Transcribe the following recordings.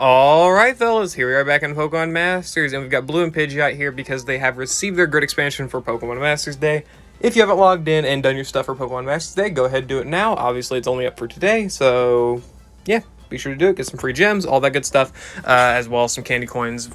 Alright fellas, here we are back in Pokemon Masters, and we've got Blue and Pidgeot here because they have received their grid expansion for Pokemon Masters Day. If you haven't logged in and done your stuff for Pokemon Masters Day, go ahead and do it now. Obviously it's only up for today, so yeah, be sure to do it, get some free gems, all that good stuff, as well as some candy coins,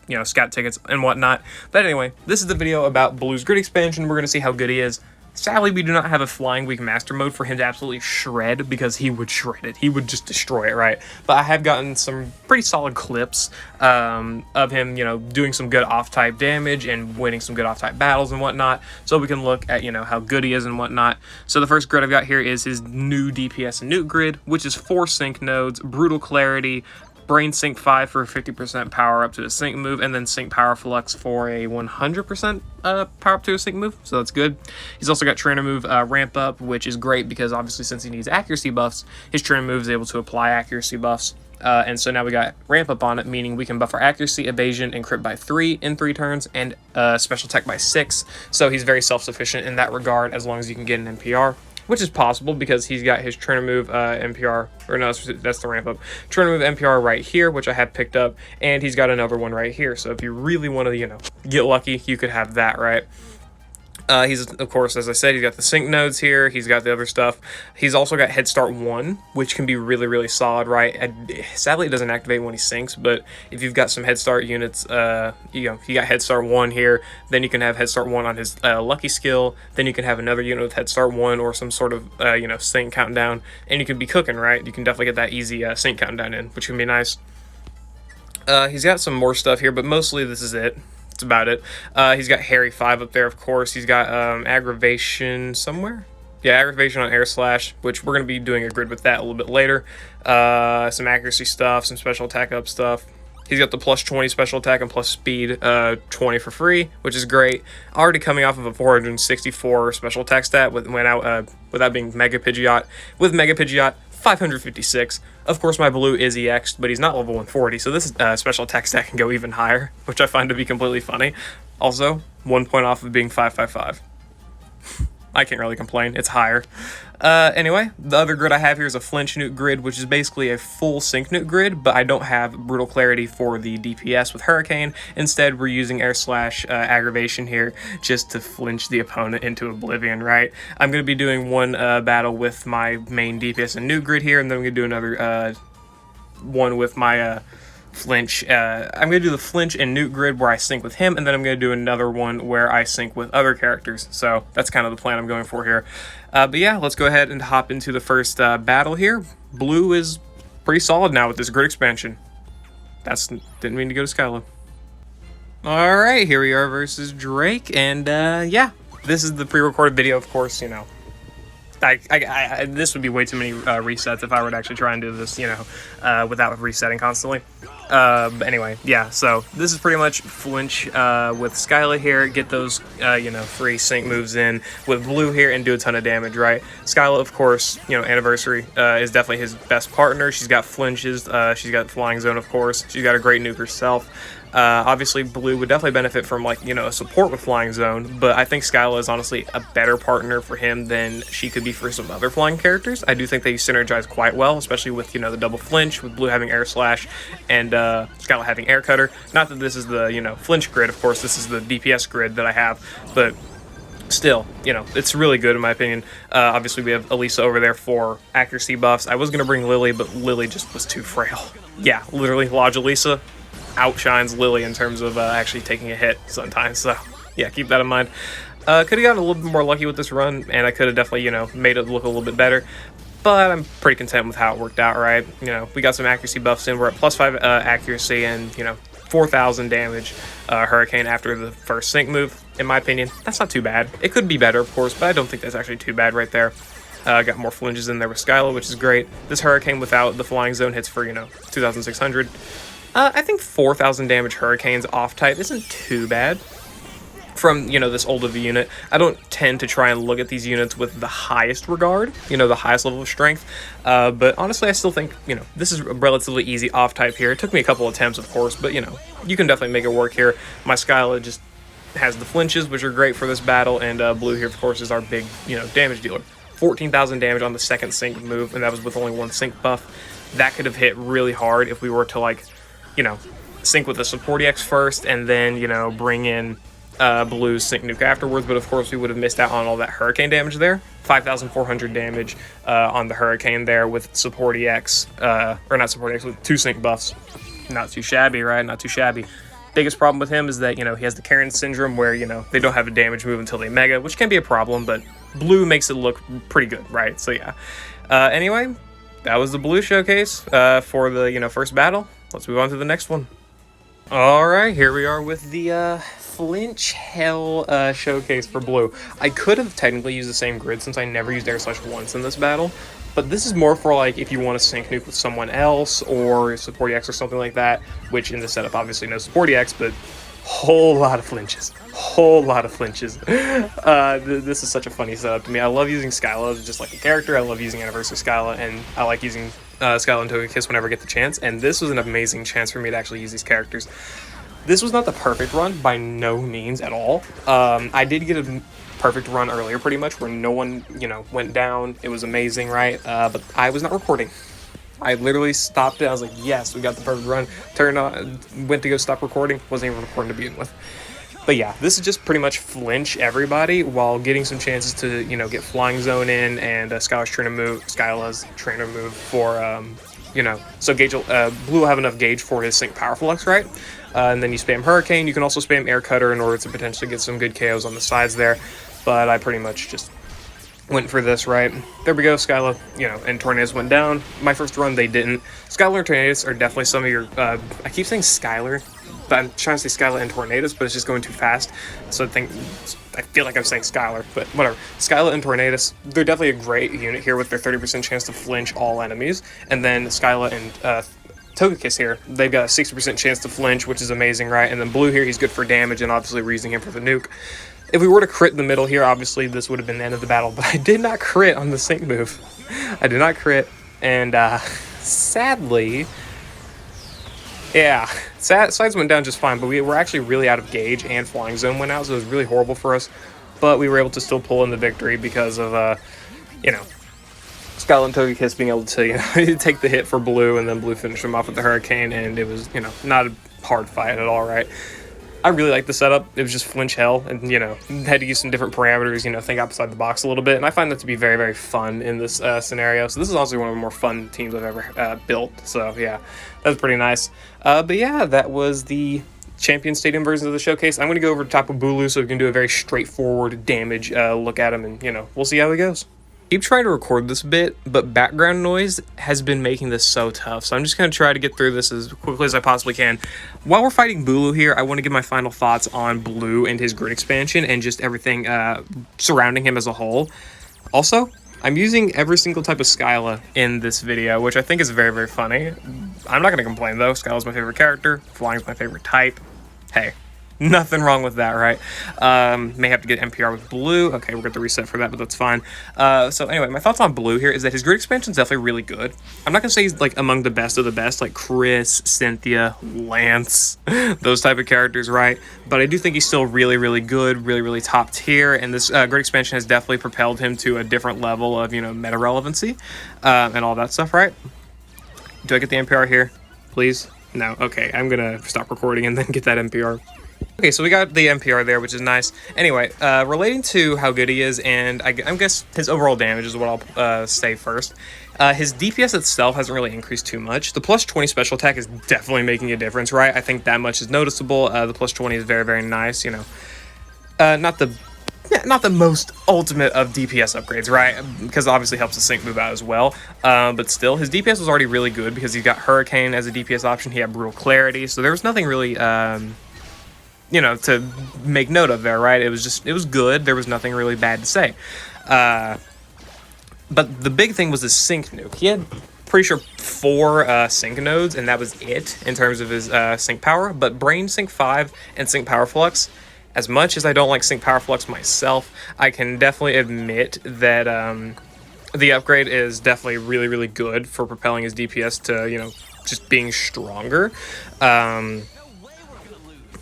you know, scout tickets and whatnot. But anyway, this is the video about Blue's grid expansion. We're going to see how good he is. Sadly, we do not have a Flying Week Master mode for him to absolutely shred, because he would shred it. He would just destroy it, right? But I have gotten some pretty solid clips of him, you know, doing some good off-type damage and winning some good off-type battles and whatnot. So we can look at, you know, how good he is and whatnot. So the first grid I've got here is his new DPS and Newt grid, which is 4 sync nodes, Brutal Clarity, Brain Sync 5 for a 50% power up to a sync move, and then Sync Power Flux for a 100% power up to a sync move, so that's good. He's also got Trainer Move Ramp Up, which is great because obviously since he needs accuracy buffs, his Trainer Move is able to apply accuracy buffs. And so now we got Ramp Up on it, meaning we can buff our accuracy, evasion, and crit by 3 in 3 turns, and special attack by 6. So he's very self-sufficient in that regard, as long as you can get an NPR. Which is possible because he's got his Trainer Move NPR, or no, that's the Ramp Up. Trainer Move NPR right here, which I have picked up, and he's got another one right here. So if you really want to, you know, get lucky, you could have that, right? He's, of course, as I said, he's got the sync nodes here. He's got the other stuff. He's also got Head Start 1, which can be really, really solid, right? Sadly, it doesn't activate when he syncs, but if you've got some Head Start units, you know, you got Head Start 1 here, then you can have Head Start 1 on his Lucky skill, then you can have another unit with Head Start 1 or some sort of, you know, sync countdown, and you can be cooking, right? You can definitely get that easy sync countdown in, which can be nice. He's got some more stuff here, but mostly this is it. That's about it. He's got Harry 5 up there, of course. He's got Aggravation somewhere. Yeah, Aggravation on Air Slash, which we're going to be doing a grid with that a little bit later. Some accuracy stuff, some special attack up stuff. He's got the plus 20 special attack and plus speed 20 for free, which is great. Already coming off of a 464 special attack stat without being Mega Pidgeot. With Mega Pidgeot, 556. Of course, my Bulu is EX'd, but he's not level 140, so this special attack stat can go even higher, which I find to be completely funny. Also, 1 point off of being 555. I can't really complain, it's higher. Anyway, the other grid I have here is a Flinch Newt grid, which is basically a full sync Newt grid, but I don't have Brutal Clarity for the DPS with Hurricane. Instead, we're using Air Slash Aggravation here just to flinch the opponent into oblivion, right? I'm going to be doing one battle with my main DPS and Newt grid here, and then I'm going to do another one with my Flinch. I'm going to do the Flinch and Newt grid where I sync with him, and then I'm going to do another one where I sync with other characters. So that's kind of the plan I'm going for here. But yeah, let's go ahead and hop into the first battle here. Blue is pretty solid now with this grid expansion. Didn't mean to go to Skyla. Alright, here we are versus Drake, and yeah, this is the pre-recorded video, of course, you know. This would be way too many resets if I were to actually try and do this, you know, without resetting constantly. But anyway, yeah, so this is pretty much Flinch with Skyla here. Get those, you know, free sync moves in with Blue here and do a ton of damage, right? Skyla, of course, you know, Anniversary is definitely his best partner. She's got Flinches. She's got Flying Zone, of course. She's got a great nuke herself. Obviously, Blue would definitely benefit from, like, you know, a support with Flying Zone, but I think Skyla is honestly a better partner for him than she could be for some other flying characters. I do think they synergize quite well, especially with, you know, the double Flinch, with Blue having Air Slash, and Skyla having Air Cutter. Not that this is the, you know, Flinch grid, of course, this is the DPS grid that I have, but still, you know, it's really good in my opinion. Obviously, we have Elisa over there for accuracy buffs. I was going to bring Lily, but Lily just was too frail. Yeah, literally, Lodge Elisa outshines Lily in terms of actually taking a hit sometimes, so yeah, keep that in mind. Could have gotten a little bit more lucky with this run, and I could have definitely, you know, made it look a little bit better, but I'm pretty content with how it worked out, right? You know, we got some accuracy buffs in. We're at plus 5 accuracy and, you know, 4,000 damage Hurricane after the first sync move. In my opinion, that's not too bad. It could be better, of course, but I don't think that's actually too bad right there. Got more Flinches in there with Skyla, which is great. This Hurricane without the Flying Zone hits for, you know, 2,600. I think 4,000 damage Hurricanes off-type isn't too bad from, you know, this old of a unit. I don't tend to try and look at these units with the highest regard, you know, the highest level of strength, but honestly, I still think, you know, this is a relatively easy off-type here. It took me a couple attempts, of course, but, you know, you can definitely make it work here. My Skyla just has the Flinches, which are great for this battle, and Blue here, of course, is our big, you know, damage dealer. 14,000 damage on the second sync move, and that was with only one sync buff. that could have hit really hard if we were to, like, you know, sync with the support EX first and then, you know, bring in Blue's sync nuke afterwards. But of course we would have missed out on all that hurricane damage there. 5,400 damage on the hurricane there with support EX, or not support EX, with 2 sync buffs. Not too shabby, right? Not too shabby. Biggest problem with him is that, you know, he has the Karen syndrome where, you know, they don't have a damage move until they mega, which can be a problem, but Blue makes it look pretty good, right? So yeah. Anyway, that was the Blue showcase for the, you know, first battle. Let's move on to the next one. All right, here we are with the Flinch Hell showcase for Blue. I could have technically used the same grid since I never used Air Slash once in this battle, but this is more for, like, if you want to sync nuke with someone else or support EX or something like that, which in the setup obviously no support EX, but whole lot of flinches. Whole lot of flinches. This is such a funny setup to me. I love using Skyla as just like a character. I love using Anniversary Skyla, and I like using Skyla and Togekiss whenever I get the chance, and this was an amazing chance for me to actually use these characters. This was not the perfect run, by no means at all. I did get a perfect run earlier, pretty much, where no one, you know, went down. It was amazing, right? But I was not recording. I literally stopped it. I was like, yes, we got the perfect run. Turned on, went to go stop recording. Wasn't even recording to begin with. But yeah, this is just pretty much flinch everybody while getting some chances to, you know, get Flying Zone in, and Skyla's trainer move for, you know, so gauge, Blue will have enough gauge for his sync power flux, right? And then you spam Hurricane. You can also spam Air Cutter in order to potentially get some good KOs on the sides there. But I pretty much just went for this, right? There we go, Skyla, you know, and Tornadus went down. My first run, they didn't. Skyla and Tornadus are definitely some of your, I keep saying Skylar, but I'm trying to say Skyla and Tornadus, but it's just going too fast. So I feel like I'm saying Skylar, but whatever. Skyla and Tornadus, they're definitely a great unit here with their 30% chance to flinch all enemies. And then Skyla and Togekiss here, they've got a 60% chance to flinch, which is amazing, right? And then Blue here, he's good for damage, and obviously we're using him for the nuke. If we were to crit in the middle here, obviously this would have been the end of the battle, but I did not crit on the sync move. I did not crit, and sadly, yeah, sides went down just fine, but we were actually really out of gauge, and Flying Zone went out, so it was really horrible for us, but we were able to still pull in the victory because of, you know, Skyla and Togekiss being able to, you know, take the hit for Blue, and then Blue finished him off with the Hurricane, and it was, you know, not a hard fight at all, right? I really like the setup. It was just flinch hell, and, you know, had to use some different parameters, you know, think outside the box a little bit, and I find that to be very, very fun in this scenario. So this is also one of the more fun teams I've ever built, so yeah, that's pretty nice. But yeah, that was the Champion Stadium version of the showcase. I'm going to go over to top of Bulu so we can do a very straightforward damage look at him, and, you know, we'll see how it goes. Keep trying to record this bit, but background noise has been making this so tough, so I'm just going to try to get through this as quickly as I possibly can. While we're fighting Bulu here, I want to give my final thoughts on Blue and his grid expansion and just everything surrounding him as a whole. Also, I'm using every single type of Skyla in this video, which I think is very, very funny. I'm not going to complain, though. Skyla's my favorite character. Flying's my favorite type. Hey. Nothing wrong with that, right? May have to get NPR with Blue. Okay, we're going to reset for that, but that's fine. So anyway, my thoughts on Blue here is that his grid expansion is definitely really good. I'm not going to say he's, like, among the best of the best, like Chris, Cynthia, Lance, those type of characters, right? But I do think he's still really, really good, really, really top tier, and this grid expansion has definitely propelled him to a different level of, you know, meta relevancy, and all that stuff, right? Do I get the NPR here, please? No? Okay, I'm going to stop recording and then get that NPR. Okay, so we got the NPR there, which is nice. Anyway, relating to how good he is, and I guess his overall damage is what I'll say first. His DPS itself hasn't really increased too much. The plus 20 special attack is definitely making a difference, right? I think that much is noticeable. The plus 20 is very, very nice, you know. Not the most ultimate of DPS upgrades, right? Because it obviously helps the sync move out as well. But still, his DPS was already really good because he's got Hurricane as a DPS option. He had Brutal Clarity, so there was nothing really... you know, to make note of there, right? It was good. There was nothing really bad to say. But the big thing was his sync nuke. He had, pretty sure, 4 sync nodes, and that was it in terms of his sync power. But Brain Sync 5 and Sync Power Flux, as much as I don't like Sync Power Flux myself, I can definitely admit that the upgrade is definitely really, really good for propelling his DPS to, you know, just being stronger.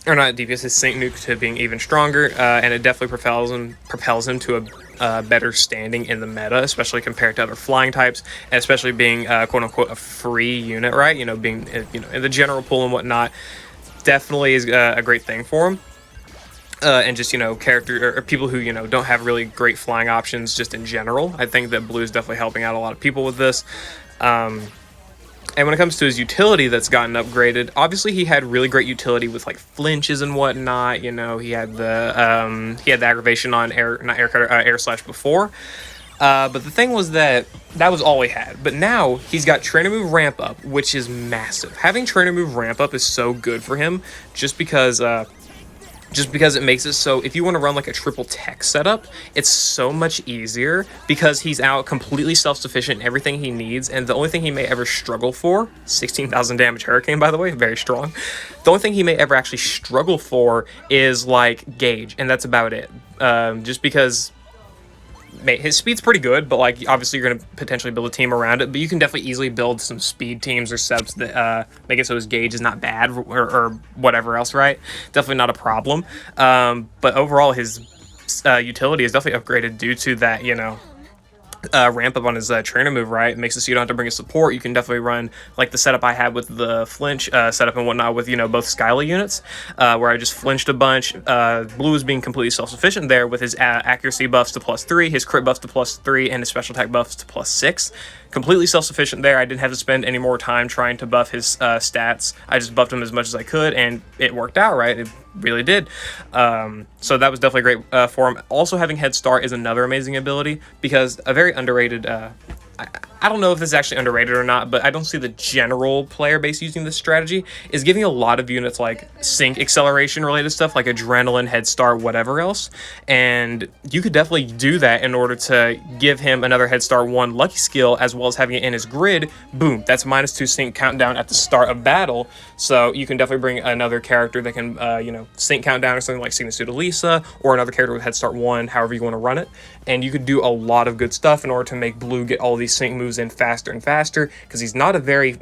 Or not DPS, his sync nuke to being even stronger, and it definitely propels him to a better standing in the meta, especially compared to other flying types, and especially being quote-unquote a free unit, right? You know, being in the general pool and whatnot, definitely is a great thing for him. And just, character or people who, don't have really great flying options just in general. I think that Blue is definitely helping out a lot of people with this. And when it comes to his utility that's gotten upgraded, obviously he had really great utility with like flinches and whatnot. He had the aggravation on air slash before. But the thing was that was all he had. But now he's got trainer move ramp up, which is massive. Having trainer move ramp up is so good for him, just because it makes it so if you want to run like a triple tech setup, it's so much easier because he's out completely self-sufficient in everything he needs, and the only thing he may ever struggle for, 16,000 damage hurricane, by the way, very strong. The only thing he may ever actually struggle for is like gauge, and that's about it. Just because his speed's pretty good, but like obviously you're going to potentially build a team around it, but you can definitely easily build some speed teams or subs that make it so his gauge is not bad or whatever else, right? Definitely not a problem. But overall his utility is definitely upgraded due to that, ramp up on his trainer move, right? It makes it so you don't have to bring a support. You can definitely run like the setup I had with the flinch setup and whatnot with, both Skyla units, where I just flinched a bunch. Blue was being completely self-sufficient there with his accuracy buffs to +3, his crit buffs to +3, and his special attack buffs to +6. Completely self-sufficient there. I didn't have to spend any more time trying to buff his stats. I just buffed him as much as I could, and it worked out, right? It really did. So that was definitely great for him. Also, having Head Start is another amazing ability, because a very underrated... I don't know if this is actually underrated or not, but I don't see the general player base using this strategy, is giving a lot of units like sync acceleration related stuff like adrenaline, head start, whatever else. And you could definitely do that in order to give him another head start 1 lucky skill, as well as having it in his grid. Boom, that's -2 sync countdown at the start of battle. So you can definitely bring another character that can, sync countdown or something like Signa Lisa, or another character with head start 1, however you want to run it. And you could do a lot of good stuff in order to make Blue get all these sync moves in faster and faster, because he's not a very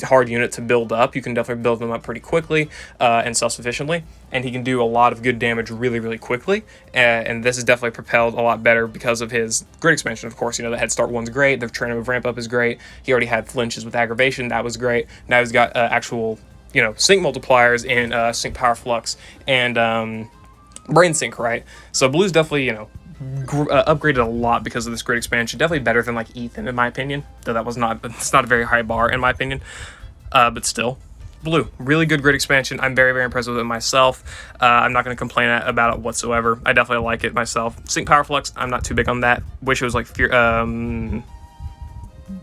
hard unit to build up. You can definitely build them up pretty quickly and self-sufficiently, and he can do a lot of good damage really, really quickly. And this is definitely propelled a lot better because of his grid expansion. Of course, the head start 1's great, the trainer move ramp up is great. He already had flinches with aggravation, that was great. Now he's got actual sync multipliers in sync power flux and brain sync, right? So Blue's definitely upgraded a lot because of this grid expansion. Definitely better than like Ethan in my opinion, though it's not a very high bar in my opinion, but still, Blue, really good grid expansion. I'm very, very impressed with it myself. I'm not going to complain about it whatsoever. I definitely like it myself. Sync power flux, I'm not too big on that. Wish it was like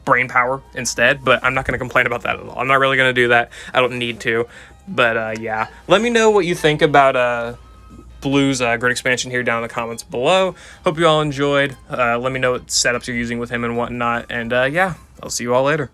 brain power instead, but I'm not going to complain about that at all. I'm not really going to do that. I don't need to, but yeah, let me know what you think about Blue's grid expansion here down in the comments below. Hope you all enjoyed. Let me know what setups you're using with him and whatnot, and yeah, I'll see you all later.